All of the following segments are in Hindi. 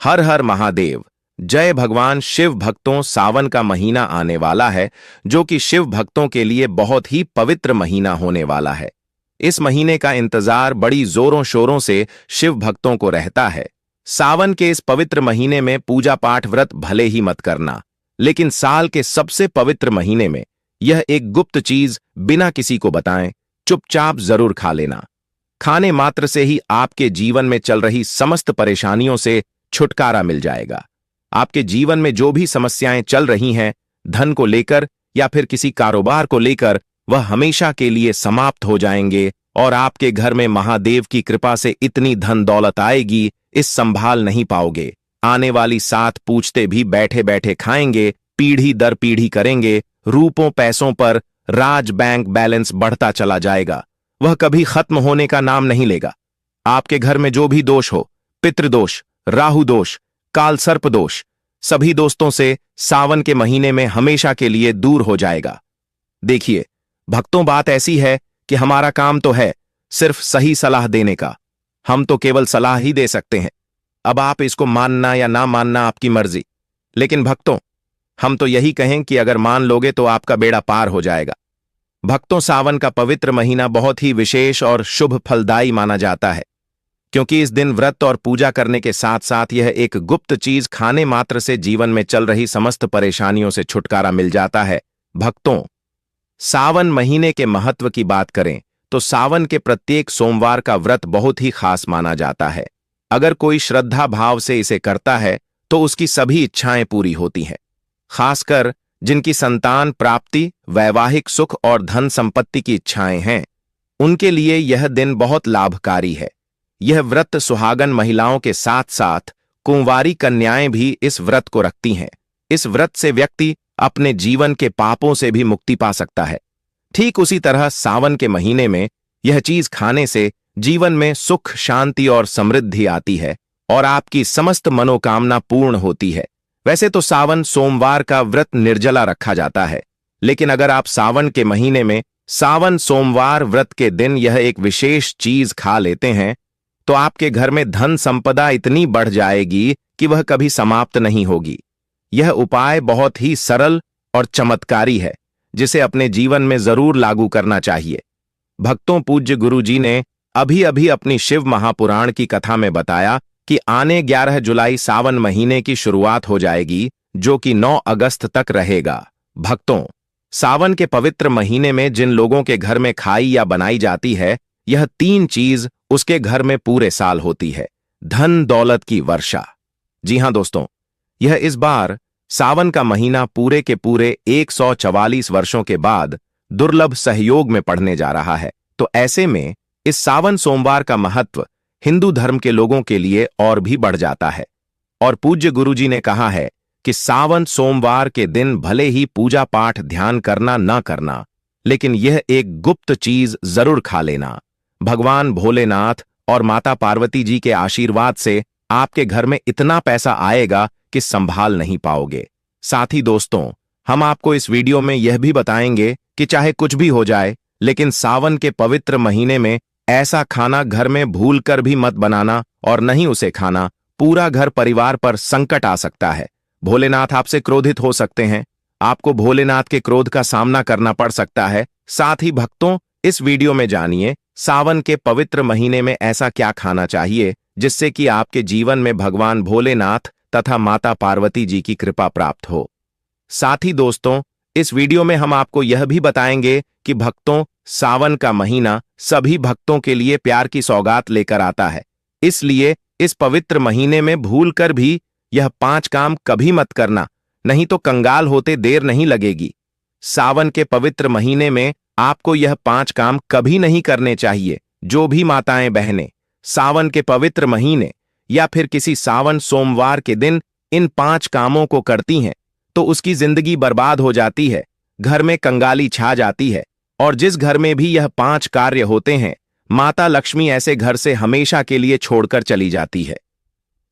हर हर महादेव। जय भगवान शिव भक्तों, सावन का महीना आने वाला है जो कि शिव भक्तों के लिए बहुत ही पवित्र महीना होने वाला है। इस महीने का इंतजार बड़ी जोरों शोरों से शिव भक्तों को रहता है। सावन के इस पवित्र महीने में पूजा पाठ व्रत भले ही मत करना, लेकिन साल के सबसे पवित्र महीने में यह एक गुप्त चीज बिना किसी को बताएं चुपचाप जरूर खा लेना। खाने मात्र से ही आपके जीवन में चल रही समस्त परेशानियों से छुटकारा मिल जाएगा। आपके जीवन में जो भी समस्याएं चल रही हैं, धन को लेकर या फिर किसी कारोबार को लेकर, वह हमेशा के लिए समाप्त हो जाएंगे और आपके घर में महादेव की कृपा से इतनी धन दौलत आएगी, इस संभाल नहीं पाओगे। आने वाली 7 पूछते भी बैठे बैठे खाएंगे, पीढ़ी दर पीढ़ी करेंगे। रूपों पैसों पर राज बैंक बैलेंस बढ़ता चला जाएगा, वह कभी खत्म होने का नाम नहीं लेगा। आपके घर में जो भी दोष हो, पितृदोष, राहु दोष, काल सर्प दोष, सभी दोस्तों से सावन के महीने में हमेशा के लिए दूर हो जाएगा। देखिए भक्तों, बात ऐसी है कि हमारा काम तो है सिर्फ सही सलाह देने का। हम तो केवल सलाह ही दे सकते हैं। अब आप इसको मानना या ना मानना आपकी मर्जी, लेकिन भक्तों हम तो यही कहें कि अगर मान लोगे तो आपका बेड़ा पार हो जाएगा। भक्तों, सावन का पवित्र महीना बहुत ही विशेष और शुभ फलदायी माना जाता है, क्योंकि इस दिन व्रत और पूजा करने के साथ साथ यह एक गुप्त चीज खाने मात्र से जीवन में चल रही समस्त परेशानियों से छुटकारा मिल जाता है। भक्तों, सावन महीने के महत्व की बात करें तो सावन के प्रत्येक सोमवार का व्रत बहुत ही खास माना जाता है। अगर कोई श्रद्धा भाव से इसे करता है तो उसकी सभी इच्छाएं पूरी होती हैं। खासकर जिनकी संतान प्राप्ति, वैवाहिक सुख और धन संपत्ति की इच्छाएं हैं, उनके लिए यह दिन बहुत लाभकारी है। यह व्रत सुहागन महिलाओं के साथ साथ कुंवारी कन्याएं भी इस व्रत को रखती हैं। इस व्रत से व्यक्ति अपने जीवन के पापों से भी मुक्ति पा सकता है। ठीक उसी तरह सावन के महीने में यह चीज खाने से जीवन में सुख, शांति और समृद्धि आती है और आपकी समस्त मनोकामना पूर्ण होती है। वैसे तो सावन सोमवार का व्रत निर्जला रखा जाता है, लेकिन अगर आप सावन के महीने में सावन सोमवार व्रत के दिन यह एक विशेष चीज खा लेते हैं तो आपके घर में धन संपदा इतनी बढ़ जाएगी कि वह कभी समाप्त नहीं होगी। यह उपाय बहुत ही सरल और चमत्कारी है, जिसे अपने जीवन में जरूर लागू करना चाहिए। भक्तों, पूज्य गुरु जी ने अभी अभी अपनी शिव महापुराण की कथा में बताया कि आने 11 जुलाई सावन महीने की शुरुआत हो जाएगी, जो कि 9 अगस्त तक रहेगा। भक्तों, सावन के पवित्र महीने में जिन लोगों के घर में खाई या बनाई जाती है, यह 3 चीज उसके घर में पूरे साल होती है। धन दौलत की वर्षा। जी हां दोस्तों, यह इस बार सावन का महीना पूरे के पूरे 144 वर्षों के बाद दुर्लभ सहयोग में पड़ने जा रहा है। तो ऐसे में इस सावन सोमवार का महत्व हिंदू धर्म के लोगों के लिए और भी बढ़ जाता है। और पूज्य गुरुजी ने कहा है कि सावन सोमवार के दिन भले ही पूजा पाठ ध्यान करना ना करना, लेकिन यह एक गुप्त चीज जरूर खा लेना। भगवान भोलेनाथ और माता पार्वती जी के आशीर्वाद से आपके घर में इतना पैसा आएगा कि संभाल नहीं पाओगे। साथ ही दोस्तों, हम आपको इस वीडियो में यह भी बताएंगे कि चाहे कुछ भी हो जाए, लेकिन सावन के पवित्र महीने में ऐसा खाना घर में भूलकर भी मत बनाना और नहीं उसे खाना। पूरा घर परिवार पर संकट आ सकता है। भोलेनाथ आपसे क्रोधित हो सकते हैं। आपको भोलेनाथ के क्रोध का सामना करना पड़ सकता है। साथ ही भक्तों, इस वीडियो में जानिए सावन के पवित्र महीने में ऐसा क्या खाना चाहिए जिससे कि आपके जीवन में भगवान भोलेनाथ तथा माता पार्वती जी की कृपा प्राप्त हो। साथ ही दोस्तों, इस वीडियो में हम आपको यह भी बताएंगे कि भक्तों, सावन का महीना सभी भक्तों के लिए प्यार की सौगात लेकर आता है। इसलिए इस पवित्र महीने में भूलकर भी यह 5 काम कभी मत करना, नहीं तो कंगाल होते देर नहीं लगेगी। सावन के पवित्र महीने में आपको यह 5 काम कभी नहीं करने चाहिए। जो भी माताएं बहनें सावन के पवित्र महीने या फिर किसी सावन सोमवार के दिन इन 5 कामों को करती हैं तो उसकी जिंदगी बर्बाद हो जाती है, घर में कंगाली छा जाती है। और जिस घर में भी यह 5 कार्य होते हैं, माता लक्ष्मी ऐसे घर से हमेशा के लिए छोड़कर चली जाती है।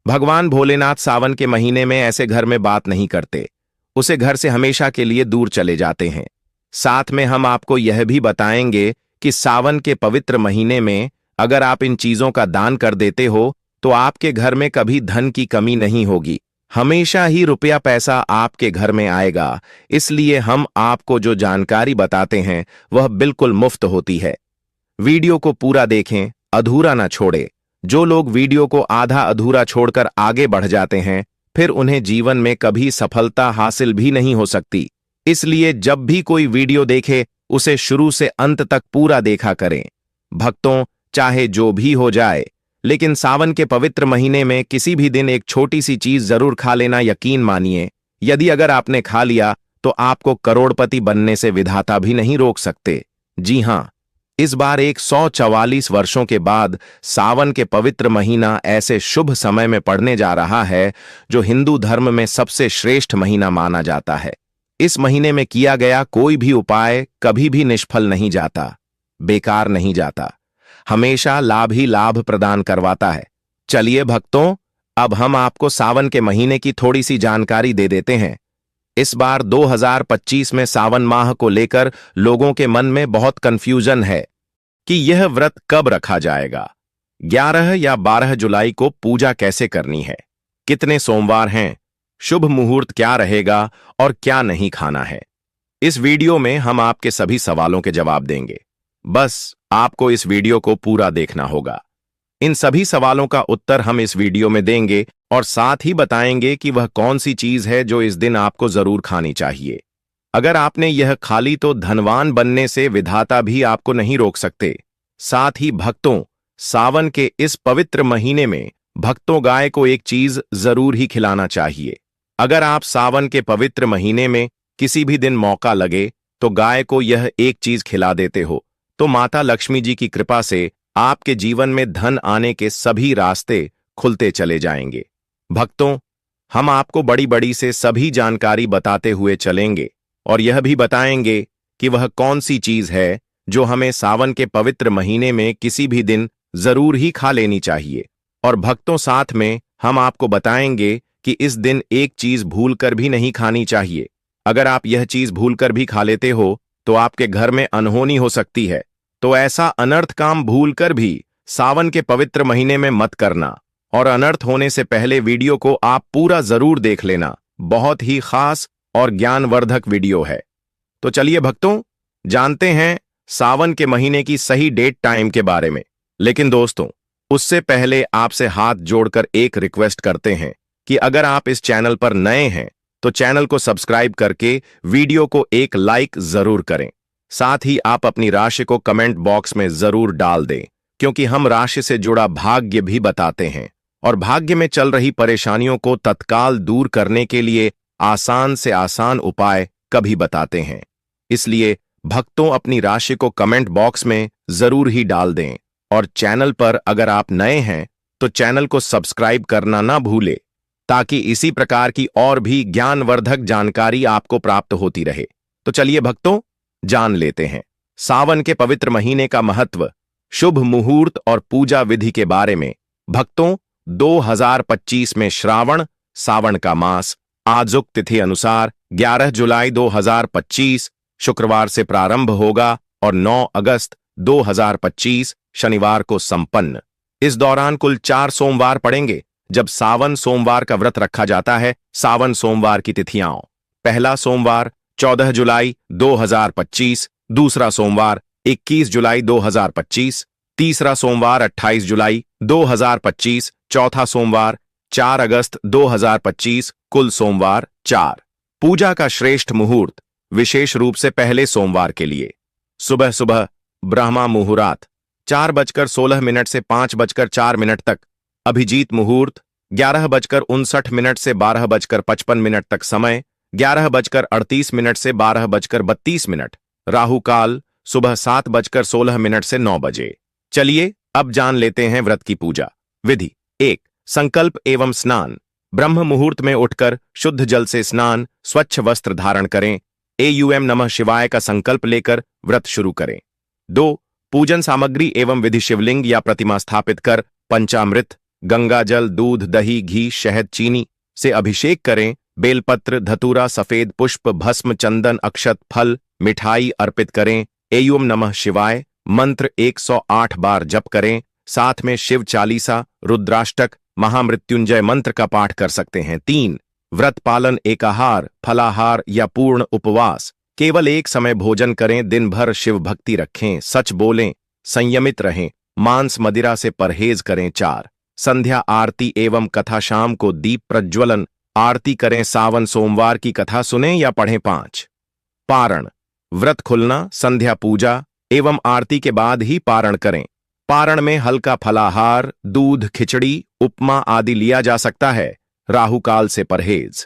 भगवान भोलेनाथ सावन के महीने में ऐसे घर में बात नहीं करते, उसे घर से हमेशा के लिए दूर चले जाते हैं। साथ में हम आपको यह भी बताएंगे कि सावन के पवित्र महीने में अगर आप इन चीजों का दान कर देते हो तो आपके घर में कभी धन की कमी नहीं होगी। हमेशा ही रुपया पैसा आपके घर में आएगा। इसलिए हम आपको जो जानकारी बताते हैं वह बिल्कुल मुफ्त होती है। वीडियो को पूरा देखें, अधूरा ना छोड़े। जो लोग वीडियो को आधा अधूरा छोड़कर आगे बढ़ जाते हैं, फिर उन्हें जीवन में कभी सफलता हासिल भी नहीं हो सकती। इसलिए जब भी कोई वीडियो देखे, उसे शुरू से अंत तक पूरा देखा करें। भक्तों, चाहे जो भी हो जाए, लेकिन सावन के पवित्र महीने में किसी भी दिन एक छोटी सी चीज जरूर खा लेना यकीन मानिए। यदि अगर आपने खा लिया तो आपको करोड़पति बनने से विधाता भी नहीं रोक सकते। जी हां, इस बार 144 वर्षों के बाद सावन के पवित्र महीना ऐसे शुभ समय में पड़ने जा रहा है जो हिंदू धर्म में सबसे श्रेष्ठ महीना माना जाता है। इस महीने में किया गया कोई भी उपाय कभी भी निष्फल नहीं जाता, बेकार नहीं जाता, हमेशा लाभ ही लाभ प्रदान करवाता है। चलिए भक्तों, अब हम आपको सावन के महीने की थोड़ी सी जानकारी दे देते हैं। इस बार 2025 में सावन माह को लेकर लोगों के मन में बहुत कंफ्यूजन है कि यह व्रत कब रखा जाएगा। 11 या 12 जुलाई को पूजा कैसे करनी है, कितने सोमवार हैं, शुभ मुहूर्त क्या रहेगा और क्या नहीं खाना है। इस वीडियो में हम आपके सभी सवालों के जवाब देंगे। बस आपको इस वीडियो को पूरा देखना होगा। इन सभी सवालों का उत्तर हम इस वीडियो में देंगे और साथ ही बताएंगे कि वह कौन सी चीज है जो इस दिन आपको जरूर खानी चाहिए। अगर आपने यह खा ली तो धनवान बनने से विधाता भी आपको नहीं रोक सकते। साथ ही भक्तों, सावन के इस पवित्र महीने में भक्तों गाय को एक चीज जरूर ही खिलाना चाहिए। अगर आप सावन के पवित्र महीने में किसी भी दिन मौका लगे तो गाय को यह एक चीज खिला देते हो तो माता लक्ष्मी जी की कृपा से आपके जीवन में धन आने के सभी रास्ते खुलते चले जाएंगे। भक्तों, हम आपको बड़ी बड़ी से सभी जानकारी बताते हुए चलेंगे और यह भी बताएंगे कि वह कौन सी चीज है जो हमें सावन के पवित्र महीने में किसी भी दिन जरूर ही खा लेनी चाहिए। और भक्तों, साथ में हम आपको बताएंगे कि इस दिन एक चीज भूलकर भी नहीं खानी चाहिए। अगर आप यह चीज भूलकर भी खा लेते हो तो आपके घर में अनहोनी हो सकती है। तो ऐसा अनर्थ काम भूलकर भी सावन के पवित्र महीने में मत करना और अनर्थ होने से पहले वीडियो को आप पूरा जरूर देख लेना। बहुत ही खास और ज्ञानवर्धक वीडियो है। तो चलिए भक्तों, जानते हैं सावन के महीने की सही डेट टाइम के बारे में। लेकिन दोस्तों, उससे पहले आपसे हाथ जोड़कर एक रिक्वेस्ट करते हैं कि अगर आप इस चैनल पर नए हैं तो चैनल को सब्सक्राइब करके वीडियो को एक लाइक जरूर करें। साथ ही आप अपनी राशि को कमेंट बॉक्स में जरूर डाल दें, क्योंकि हम राशि से जुड़ा भाग्य भी बताते हैं और भाग्य में चल रही परेशानियों को तत्काल दूर करने के लिए आसान से आसान उपाय कभी बताते हैं। इसलिए भक्तों, अपनी राशि को कमेंट बॉक्स में जरूर ही डाल दें और चैनल पर अगर आप नए हैं तो चैनल को सब्सक्राइब करना ना भूले, ताकि इसी प्रकार की और भी ज्ञानवर्धक जानकारी आपको प्राप्त होती रहे। तो चलिए भक्तों, जान लेते हैं सावन के पवित्र महीने का महत्व, शुभ मुहूर्त और पूजा विधि के बारे में। भक्तों, 2025 में श्रावण सावन का मास आजुक तिथि अनुसार 11 जुलाई 2025 शुक्रवार से प्रारंभ होगा और 9 अगस्त 2025 शनिवार को संपन्न। इस दौरान कुल 4 सोमवार पड़ेंगे। जब सावन सोमवार का व्रत रखा जाता है, सावन सोमवार की तिथियां: पहला सोमवार 14 जुलाई 2025, दूसरा सोमवार 21 जुलाई 2025, तीसरा सोमवार 28 जुलाई 2025, चौथा सोमवार 4 अगस्त 2025, कुल सोमवार 4। पूजा का श्रेष्ठ मुहूर्त, विशेष रूप से पहले सोमवार के लिए सुबह सुबह ब्रह्मा मुहूर्त 4:16 से 5:04 तक, अभिजीत मुहूर्त 11:59 से 12:55 तक समय, 11:38 से 12:32, राहु काल सुबह 7:16 से 9 बजे। चलिए अब जान लेते हैं व्रत की पूजा विधि। 1. संकल्प एवं स्नान। ब्रह्म मुहूर्त में उठकर शुद्ध जल से स्नान, स्वच्छ वस्त्र धारण करें, एयूएम नमः शिवाय का संकल्प लेकर व्रत शुरू करें। 2. पूजन सामग्री एवं विधि। शिवलिंग या प्रतिमा स्थापित कर पंचामृत, गंगा जल, दूध, दही, घी, शहद, चीनी से अभिषेक करें। बेलपत्र, धतूरा, सफेद पुष्प, भस्म, चंदन, अक्षत, फल, मिठाई अर्पित करें। एयूम नमः शिवाय मंत्र 108 बार जप करें। साथ में शिव चालीसा, रुद्राष्टक, महामृत्युंजय मंत्र का पाठ कर सकते हैं। 3 व्रत पालन, एकाहार, फलाहार या पूर्ण उपवास। केवल एक समय भोजन करें, दिन भर शिव भक्ति रखें, सच बोलें, संयमित रहें, मांस मदिरा से परहेज करें। 4 संध्या आरती एवं कथा, शाम को दीप प्रज्वलन, आरती करें, सावन सोमवार की कथा सुनें या पढ़ें। 5 पारण, व्रत खुलना, संध्या पूजा एवं आरती के बाद ही पारण करें। पारण में हल्का फलाहार, दूध, खिचड़ी, उपमा आदि लिया जा सकता है। राहु काल से परहेज।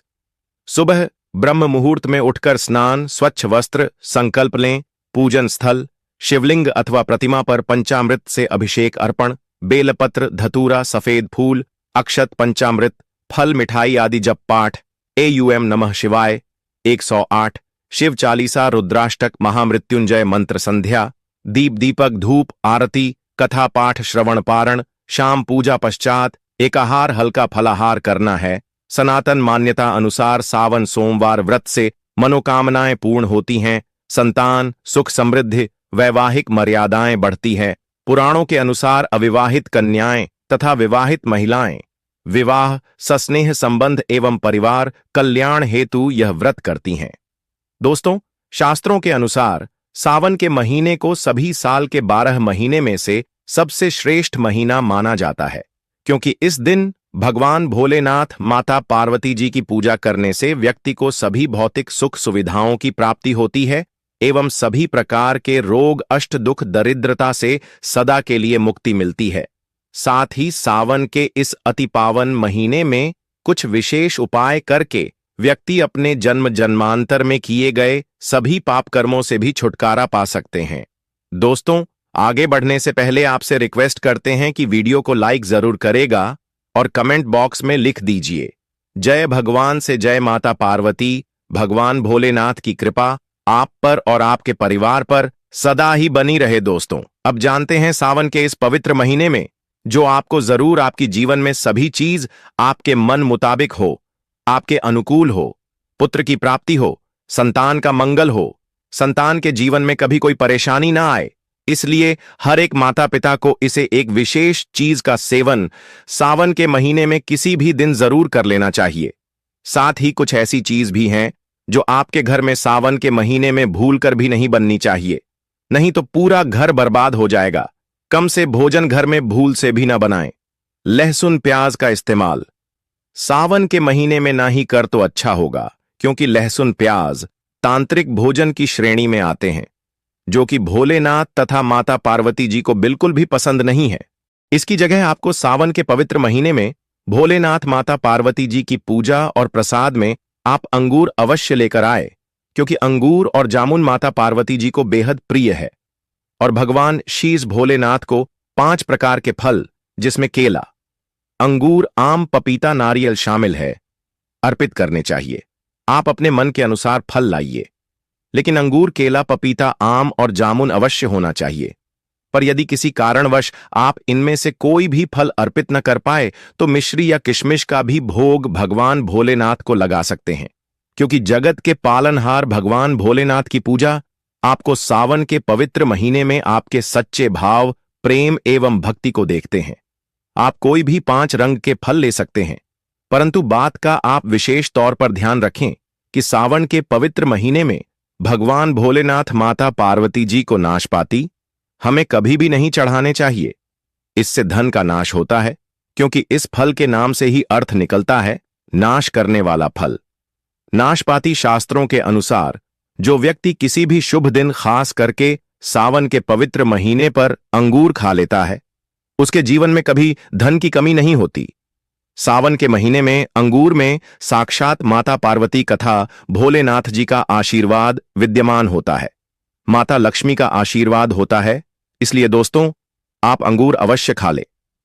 सुबह ब्रह्म मुहूर्त में उठकर स्नान, स्वच्छ वस्त्र, संकल्प लें, पूजन स्थल, शिवलिंग अथवा प्रतिमा पर पंचामृत से अभिषेक अर्पण, बेलपत्र, धतूरा, सफेद फूल, अक्षत, पंचामृत, फल, मिठाई आदि जप पाठ, एयूएम नमः शिवाय 108, शिव चालीसा, रुद्राष्टक, महामृत्युंजय मंत्र, संध्या, दीप दीपक, धूप, आरती, कथा पाठ, श्रवण पारण, शाम पूजा पश्चात एकाहार, हल्का फलाहार करना है। सनातन मान्यता अनुसार सावन सोमवार व्रत से मनोकामनाएं पूर्ण होती हैं, संतान, सुख, समृद्धि, वैवाहिक मर्यादाएं बढ़ती हैं। पुराणों के अनुसार अविवाहित कन्याएं तथा विवाहित महिलाएं विवाह, सस्नेह संबंध एवं परिवार कल्याण हेतु यह व्रत करती हैं। दोस्तों, शास्त्रों के अनुसार सावन के महीने को सभी साल के 12 महीने में से सबसे श्रेष्ठ महीना माना जाता है, क्योंकि इस दिन भगवान भोलेनाथ, माता पार्वती जी की पूजा करने से व्यक्ति को सभी भौतिक सुख सुविधाओं की प्राप्ति होती है एवं सभी प्रकार के रोग, अष्ट दुख, दरिद्रता से सदा के लिए मुक्ति मिलती है। साथ ही सावन के इस अति पावन महीने में कुछ विशेष उपाय करके व्यक्ति अपने जन्म जन्मांतर में किए गए सभी पाप कर्मों से भी छुटकारा पा सकते हैं। दोस्तों, आगे बढ़ने से पहले आपसे रिक्वेस्ट करते हैं कि वीडियो को लाइक जरूर करेगा और कमेंट बॉक्स में लिख दीजिए, जय भगवान से जय माता पार्वती। भगवान भोलेनाथ की कृपा आप पर और आपके परिवार पर सदा ही बनी रहे। दोस्तों, अब जानते हैं सावन के इस पवित्र महीने में जो आपको जरूर आपकी जीवन में सभी चीज आपके मन मुताबिक हो, आपके अनुकूल हो, पुत्र की प्राप्ति हो, संतान का मंगल हो, संतान के जीवन में कभी कोई परेशानी ना आए। इसलिए हर एक माता पिता को इसे एक विशेष चीज का सेवन सावन के महीने में किसी भी दिन जरूर कर लेना चाहिए। साथ ही कुछ ऐसी चीज भी हैं जो आपके घर में सावन के महीने में भूलकर भी नहीं बननी चाहिए, नहीं तो पूरा घर बर्बाद हो जाएगा। कम से भोजन घर में भूल से भी ना बनाएं। लहसुन प्याज का इस्तेमाल सावन के महीने में ना ही कर तो अच्छा होगा, क्योंकि लहसुन प्याज तांत्रिक भोजन की श्रेणी में आते हैं, जो कि भोलेनाथ तथा माता पार्वती जी को बिल्कुल भी पसंद नहीं है। इसकी जगह आपको सावन के पवित्र महीने में भोलेनाथ, माता पार्वती जी की पूजा और प्रसाद में आप अंगूर अवश्य लेकर आए, क्योंकि अंगूर और जामुन माता पार्वती जी को बेहद प्रिय है। और भगवान शीश भोलेनाथ को 5 प्रकार के फल, जिसमें केला, अंगूर, आम, पपीता, नारियल शामिल है, अर्पित करने चाहिए। आप अपने मन के अनुसार फल लाइए, लेकिन अंगूर, केला, पपीता, आम और जामुन अवश्य होना चाहिए। पर यदि किसी कारणवश आप इनमें से कोई भी फल अर्पित न कर पाए तो मिश्री या किशमिश का भी भोग भगवान भोलेनाथ को लगा सकते हैं, क्योंकि जगत के पालनहार भगवान भोलेनाथ की पूजा आपको सावन के पवित्र महीने में आपके सच्चे भाव, प्रेम एवं भक्ति को देखते हैं। आप कोई भी 5 रंग के फल ले सकते हैं, परंतु बात का आप विशेष तौर पर ध्यान रखें कि सावन के पवित्र महीने में भगवान भोलेनाथ, माता पार्वती जी को नाशपाती हमें कभी भी नहीं चढ़ाने चाहिए। इससे धन का नाश होता है, क्योंकि इस फल के नाम से ही अर्थ निकलता है नाश करने वाला फल। नाशपाती शास्त्रों के अनुसार जो व्यक्ति किसी भी शुभ दिन, खास करके सावन के पवित्र महीने पर अंगूर खा लेता है, उसके जीवन में कभी धन की कमी नहीं होती। सावन के महीने में अंगूर में साक्षात माता पार्वती तथा भोलेनाथ जी का आशीर्वाद विद्यमान होता है, माता लक्ष्मी का आशीर्वाद होता है। इसलिए दोस्तों, आप अंगूर अवश्य खा लें।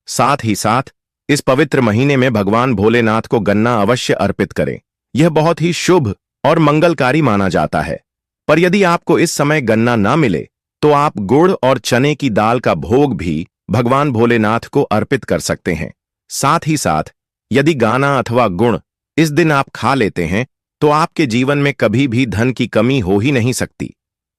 साथ ही साथ इस पवित्र महीने में भगवान भोलेनाथ को गन्ना अवश्य अर्पित करें। यह बहुत ही शुभ और मंगलकारी माना जाता है। पर यदि आपको इस समय गन्ना ना मिले तो आप गुड़ और चने की दाल का भोग भी भगवान भोलेनाथ को अर्पित कर सकते हैं। साथ ही साथ यदि गाना अथवा गुड़ इस दिन आप खा लेते हैं तो आपके जीवन में कभी भी धन की कमी हो ही नहीं सकती।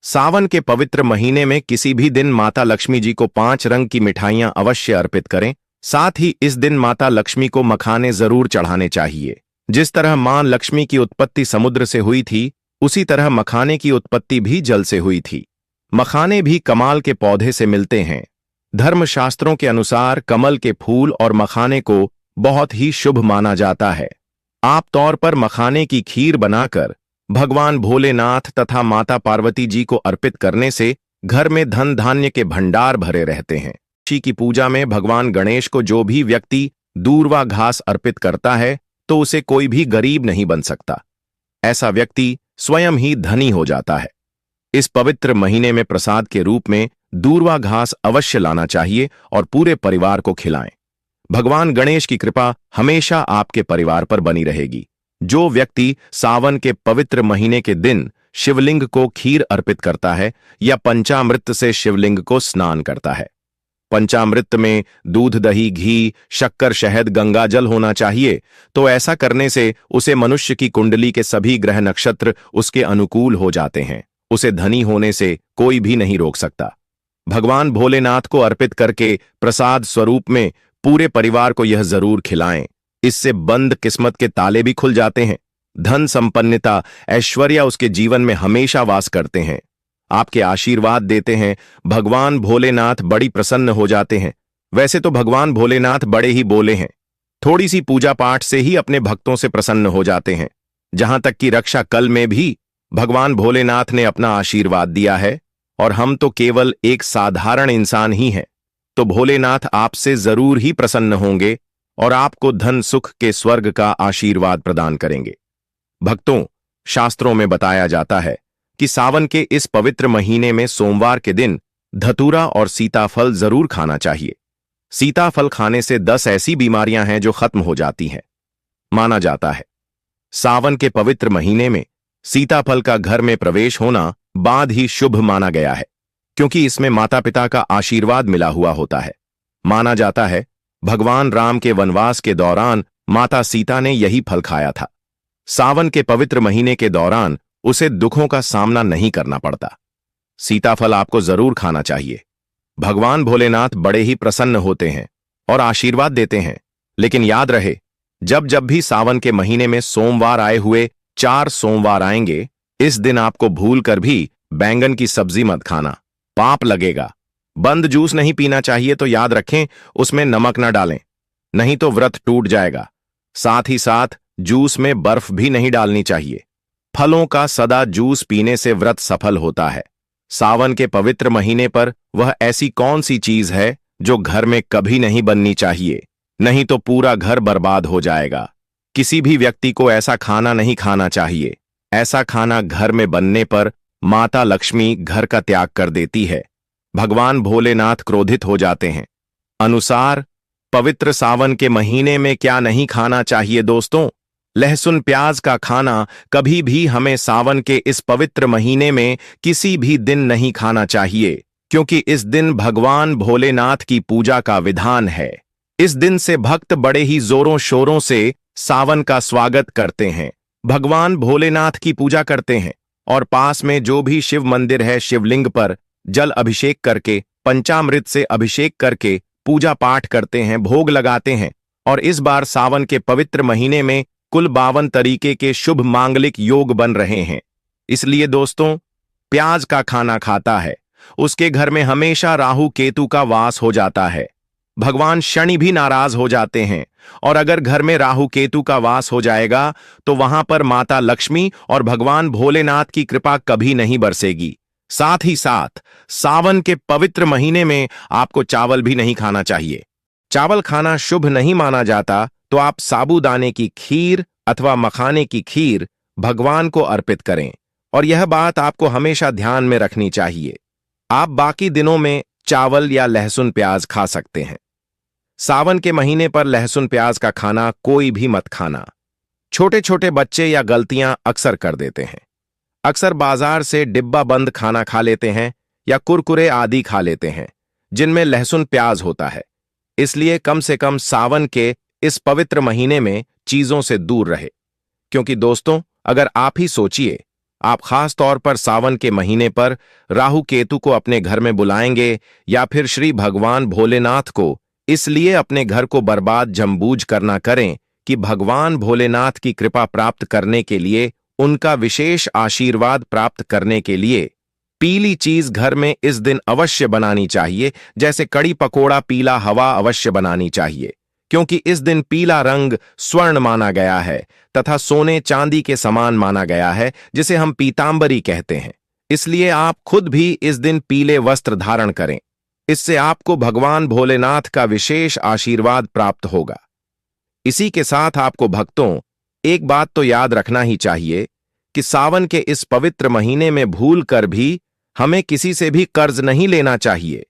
सावन के पवित्र महीने में किसी भी दिन माता लक्ष्मी जी को 5 रंग की मिठाइयां अवश्य अर्पित करें। साथ ही इस दिन माता लक्ष्मी को मखाने जरूर चढ़ाने चाहिए। जिस तरह मां लक्ष्मी की उत्पत्ति समुद्र से हुई थी, उसी तरह मखाने की उत्पत्ति भी जल से हुई थी। मखाने भी कमाल के पौधे से मिलते हैं। धर्मशास्त्रों के अनुसार कमल के फूल और मखाने को बहुत ही शुभ माना जाता है। आप तौर पर मखाने की खीर बनाकर भगवान भोलेनाथ तथा माता पार्वती जी को अर्पित करने से घर में धन धान्य के भंडार भरे रहते हैं। ऋषि की पूजा में भगवान गणेश को जो भी व्यक्ति दूर्वा घास अर्पित करता है, तो उसे कोई भी गरीब नहीं बन सकता। ऐसा व्यक्ति स्वयं ही धनी हो जाता है। इस पवित्र महीने में प्रसाद के रूप में दूर्वा घास अवश्य लाना चाहिए और पूरे परिवार को खिलाएं। भगवान गणेश की कृपा हमेशा आपके परिवार पर बनी रहेगी। जो व्यक्ति सावन के पवित्र महीने के दिन शिवलिंग को खीर अर्पित करता है या पंचामृत से शिवलिंग को स्नान करता है। पंचामृत में दूध, दही, घी, शक्कर, शहद, गंगाजल होना चाहिए। तो ऐसा करने से उसे मनुष्य की कुंडली के सभी ग्रह नक्षत्र उसके अनुकूल हो जाते हैं। उसे धनी होने से कोई भी नहीं रोक सकता। भगवान भोलेनाथ को अर्पित करके प्रसाद स्वरूप में पूरे परिवार को यह जरूर खिलाएं। इससे बंद किस्मत के ताले भी खुल जाते हैं। धन, संपन्नता, ऐश्वर्य उसके जीवन में हमेशा वास करते हैं। आपके आशीर्वाद देते हैं। भगवान भोलेनाथ बड़ी प्रसन्न हो जाते हैं। वैसे तो भगवान भोलेनाथ बड़े ही बोले हैं। थोड़ी सी पूजा पाठ से ही अपने भक्तों से प्रसन्न हो जाते हैं। जहां तक कि रक्षा कल में भी भगवान भोलेनाथ ने अपना आशीर्वाद दिया है, और हम तो केवल एक साधारण इंसान ही हैं। तो भोलेनाथ आपसे जरूर ही प्रसन्न होंगे और आपको धन सुख के स्वर्ग का आशीर्वाद प्रदान करेंगे। भक्तों, शास्त्रों में बताया जाता है कि सावन के इस पवित्र महीने में सोमवार के दिन धतूरा और सीताफल जरूर खाना चाहिए। सीताफल खाने से 10 ऐसी बीमारियां हैं जो खत्म हो जाती हैं। माना जाता है सावन के पवित्र महीने में सीताफल का घर में प्रवेश होना बाद ही शुभ माना गया है, क्योंकि इसमें माता पिता का आशीर्वाद मिला हुआ होता है। माना जाता है भगवान राम के वनवास के दौरान माता सीता ने यही फल खाया था। सावन के पवित्र महीने के दौरान उसे दुखों का सामना नहीं करना पड़ता। सीताफल आपको जरूर खाना चाहिए। भगवान भोलेनाथ बड़े ही प्रसन्न होते हैं और आशीर्वाद देते हैं। लेकिन याद रहे, जब जब भी सावन के महीने में सोमवार आए हुए 4 सोमवार आएंगे, इस दिन आपको भूल कर भी बैंगन की सब्जी मत खाना, पाप लगेगा। बंद जूस नहीं पीना चाहिए, तो याद रखें उसमें नमक न डालें, नहीं तो व्रत टूट जाएगा। साथ ही साथ जूस में बर्फ भी नहीं डालनी चाहिए। फलों का सदा जूस पीने से व्रत सफल होता है। सावन के पवित्र महीने पर वह ऐसी कौन सी चीज है जो घर में कभी नहीं बननी चाहिए, नहीं तो पूरा घर बर्बाद हो जाएगा। किसी भी व्यक्ति को ऐसा खाना नहीं खाना चाहिए। ऐसा खाना घर में बनने पर माता लक्ष्मी घर का त्याग कर देती है। भगवान भोलेनाथ क्रोधित हो जाते हैं। अनुसार पवित्र सावन के महीने में क्या नहीं खाना चाहिए दोस्तों? लहसुन प्याज का खाना कभी भी हमें सावन के इस पवित्र महीने में किसी भी दिन नहीं खाना चाहिए, क्योंकि इस दिन भगवान भोलेनाथ की पूजा का विधान है। इस दिन से भक्त बड़े ही जोरों शोरों से सावन का स्वागत करते हैं, भगवान भोलेनाथ की पूजा करते हैं और पास में जो भी शिव मंदिर है, शिवलिंग पर जल अभिषेक करके, पंचामृत से अभिषेक करके पूजा पाठ करते हैं, भोग लगाते हैं। और इस बार सावन के पवित्र महीने में कुल 52 तरीके के शुभ मांगलिक योग बन रहे हैं। इसलिए दोस्तों, प्याज का खाना खाता है उसके घर में हमेशा राहु केतु का वास हो जाता है। भगवान शनि भी नाराज हो जाते हैं, और अगर घर में राहु केतु का वास हो जाएगा तो वहां पर माता लक्ष्मी और भगवान भोलेनाथ की कृपा कभी नहीं बरसेगी। साथ ही साथ सावन के पवित्र महीने में आपको चावल भी नहीं खाना चाहिए। चावल खाना शुभ नहीं माना जाता, तो आप साबूदाने की खीर अथवा मखाने की खीर भगवान को अर्पित करें, और यह बात आपको हमेशा ध्यान में रखनी चाहिए। आप बाकी दिनों में चावल या लहसुन प्याज खा सकते हैं। सावन के महीने पर लहसुन प्याज का खाना कोई भी मत खाना। छोटे छोटे बच्चे या गलतियां अक्सर कर देते हैं। अक्सर बाजार से डिब्बा बंद खाना खा लेते हैं या कुरकुरे आदि खा लेते हैं जिनमें लहसुन प्याज होता है। इसलिए कम से कम सावन के इस पवित्र महीने में चीजों से दूर रहे। क्योंकि दोस्तों, अगर आप ही सोचिए, आप खास तौर पर सावन के महीने पर राहु केतु को अपने घर में बुलाएंगे या फिर श्री भगवान भोलेनाथ को इसलिए अपने घर को बर्बाद जमबूझ करना करें कि भगवान भोलेनाथ की कृपा प्राप्त करने के लिए, उनका विशेष आशीर्वाद प्राप्त करने के लिए पीली चीज घर में इस दिन अवश्य बनानी चाहिए। जैसे कड़ी पकोड़ा पीला हवा अवश्य बनानी चाहिए, क्योंकि इस दिन पीला रंग स्वर्ण माना गया है तथा सोने चांदी के समान माना गया है, जिसे हम पीतांबरी कहते हैं। इसलिए आप खुद भी इस दिन पीले वस्त्र धारण करें। इससे आपको भगवान भोलेनाथ का विशेष आशीर्वाद प्राप्त होगा। इसी के साथ आपको भक्तों एक बात तो याद रखना ही चाहिए कि सावन के इस पवित्र महीने में भूल कर भी हमें किसी से भी कर्ज नहीं लेना चाहिए।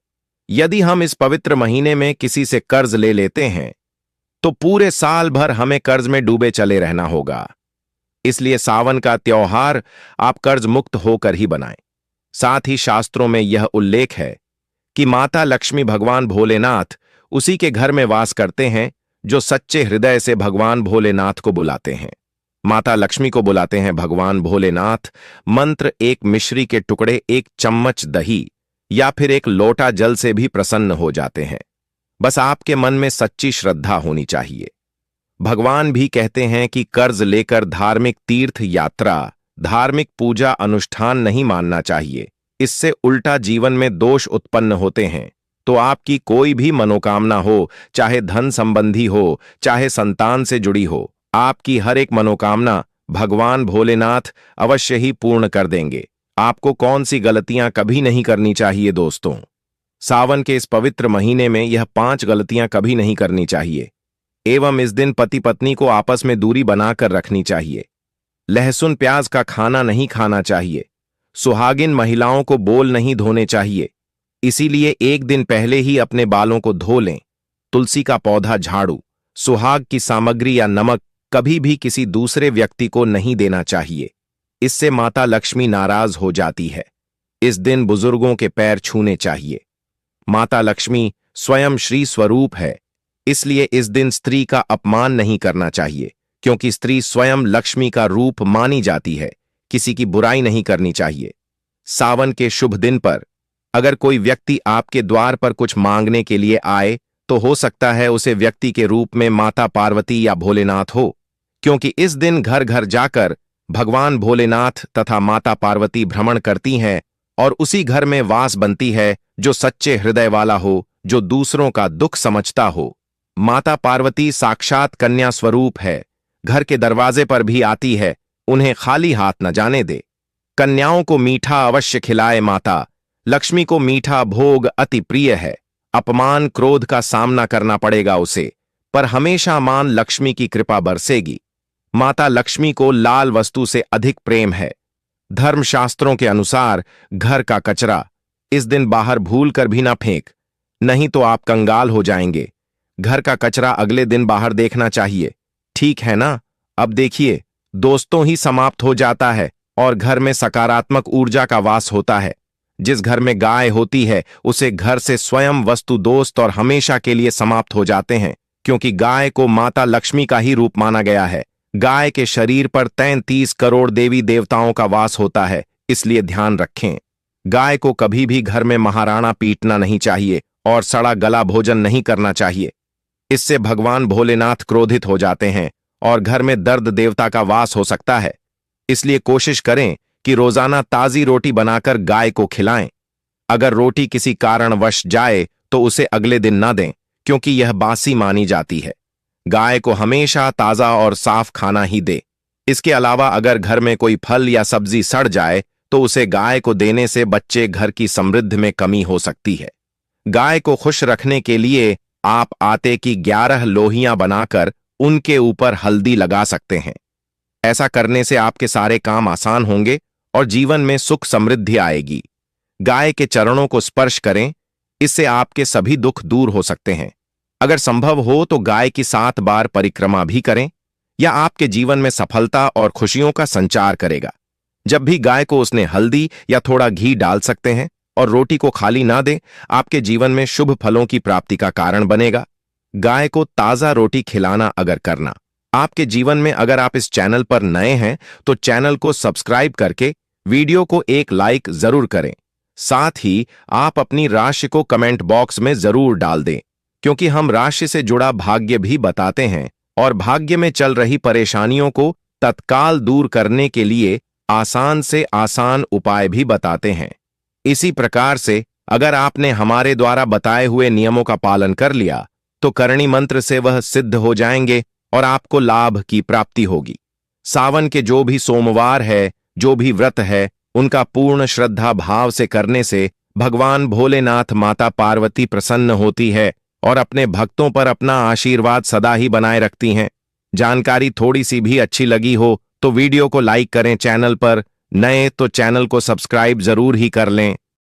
यदि हम इस पवित्र महीने में किसी से कर्ज ले लेते हैं तो पूरे साल भर हमें कर्ज में डूबे चले रहना होगा। इसलिए सावन का त्योहार आप कर्ज मुक्त होकर ही बनाएं। साथ ही शास्त्रों में यह उल्लेख है कि माता लक्ष्मी भगवान भोलेनाथ उसी के घर में वास करते हैं जो सच्चे हृदय से भगवान भोलेनाथ को बुलाते हैं। माता लक्ष्मी को बुलाते हैं भगवान भोलेनाथ। मंत्र एक मिश्री के टुकड़े, एक चम्मच दही या फिर एक लोटा जल से भी प्रसन्न हो जाते हैं। बस आपके मन में सच्ची श्रद्धा होनी चाहिए। भगवान भी कहते हैं कि कर्ज लेकर धार्मिक तीर्थ यात्रा, धार्मिक पूजा अनुष्ठान नहीं मानना चाहिए। इससे उल्टा जीवन में दोष उत्पन्न होते हैं। तो आपकी कोई भी मनोकामना हो, चाहे धन संबंधी हो, चाहे संतान से जुड़ी हो, आपकी हर एक मनोकामना भगवान भोलेनाथ अवश्य ही पूर्ण कर देंगे। आपको कौन सी गलतियां कभी नहीं करनी चाहिए दोस्तों? सावन के इस पवित्र महीने में यह 5 गलतियां कभी नहीं करनी चाहिए। एवं इस दिन पति पत्नी को आपस में दूरी बनाकर रखनी चाहिए। लहसुन प्याज का खाना नहीं खाना चाहिए। सुहागिन महिलाओं को बोल नहीं धोने चाहिए। इसीलिए एक दिन पहले ही अपने बालों को धो लें। तुलसी का पौधा, झाड़ू, सुहाग की सामग्री या नमक कभी भी किसी दूसरे व्यक्ति को नहीं देना चाहिए। इससे माता लक्ष्मी नाराज हो जाती है। इस दिन बुजुर्गों के पैर छूने चाहिए। माता लक्ष्मी स्वयं श्री स्वरूप है, इसलिए इस दिन स्त्री का अपमान नहीं करना चाहिए, क्योंकि स्त्री स्वयं लक्ष्मी का रूप मानी जाती है। किसी की बुराई नहीं करनी चाहिए। सावन के शुभ दिन पर अगर कोई व्यक्ति आपके द्वार पर कुछ मांगने के लिए आए तो हो सकता है उसे व्यक्ति के रूप में माता पार्वती या भोलेनाथ हो, क्योंकि इस दिन घर घर जाकर भगवान भोलेनाथ तथा माता पार्वती भ्रमण करती हैं और उसी घर में वास बनती है जो सच्चे हृदय वाला हो, जो दूसरों का दुख समझता हो। माता पार्वती साक्षात कन्या स्वरूप है। घर के दरवाजे पर भी आती है। उन्हें खाली हाथ न जाने दे। कन्याओं को मीठा अवश्य खिलाए। माता लक्ष्मी को मीठा भोग अति प्रिय है। अपमान क्रोध का सामना करना पड़ेगा उसे, पर हमेशा मान लक्ष्मी की कृपा बरसेगी। माता लक्ष्मी को लाल वस्तु से अधिक प्रेम है। धर्मशास्त्रों के अनुसार घर का कचरा इस दिन बाहर भूल कर भी ना फेंक, नहीं तो आप कंगाल हो जाएंगे। घर का कचरा अगले दिन बाहर देखना चाहिए, ठीक है ना? अब देखिए, दोस्तों ही समाप्त हो जाता है और घर में सकारात्मक ऊर्जा का वास होता है। जिस घर में गाय होती है उसे घर से स्वयं वस्तु दोस्त और हमेशा के लिए समाप्त हो जाते हैं, क्योंकि गाय को माता लक्ष्मी का ही रूप माना गया है। गाय के शरीर पर 33 करोड़ देवी देवताओं का वास होता है, इसलिए ध्यान रखें। गाय को कभी भी घर में महाराणा पीटना नहीं चाहिए और सड़ा गला भोजन नहीं करना चाहिए। इससे भगवान भोलेनाथ क्रोधित हो जाते हैं और घर में दर्द देवता का वास हो सकता है। इसलिए कोशिश करें कि रोजाना ताजी रोटी बनाकर गाय को खिलाएं। अगर रोटी किसी कारणवश जाए तो उसे अगले दिन न दें, क्योंकि यह बासी मानी जाती है। गाय को हमेशा ताजा और साफ खाना ही दे। इसके अलावा अगर घर में कोई फल या सब्जी सड़ जाए तो उसे गाय को देने से बच्चे घर की समृद्धि में कमी हो सकती है। गाय को खुश रखने के लिए आप आटे की 11 लोहियां बनाकर उनके ऊपर हल्दी लगा सकते हैं। ऐसा करने से आपके सारे काम आसान होंगे और जीवन में सुख समृद्धि आएगी। गाय के चरणों को स्पर्श करें, इससे आपके सभी दुख दूर हो सकते हैं। अगर संभव हो तो गाय की 7 बार परिक्रमा भी करें, या आपके जीवन में सफलता और खुशियों का संचार करेगा। जब भी गाय को उसने हल्दी या थोड़ा घी डाल सकते हैं और रोटी को खाली ना दें, आपके जीवन में शुभ फलों की प्राप्ति का कारण बनेगा। गाय को ताजा रोटी खिलाना अगर करना आपके जीवन में, अगर आप इस चैनल पर नए हैं तो चैनल को सब्सक्राइब करके वीडियो को एक लाइक जरूर करें। साथ ही आप अपनी राशि को कमेंट बॉक्स में जरूर डाल दें, क्योंकि हम राशि से जुड़ा भाग्य भी बताते हैं और भाग्य में चल रही परेशानियों को तत्काल दूर करने के लिए आसान से आसान उपाय भी बताते हैं। इसी प्रकार से अगर आपने हमारे द्वारा बताए हुए नियमों का पालन कर लिया तो करणी मंत्र से वह सिद्ध हो जाएंगे और आपको लाभ की प्राप्ति होगी। सावन के जो भी सोमवार है, जो भी व्रत है, उनका पूर्ण श्रद्धा भाव से करने से भगवान भोलेनाथ माता पार्वती प्रसन्न होती है और अपने भक्तों पर अपना आशीर्वाद सदा ही बनाए रखती हैं। जानकारी थोड़ी सी भी अच्छी लगी हो तो वीडियो को लाइक करें, चैनल पर नए तो चैनल को सब्सक्राइब जरूर ही कर लें।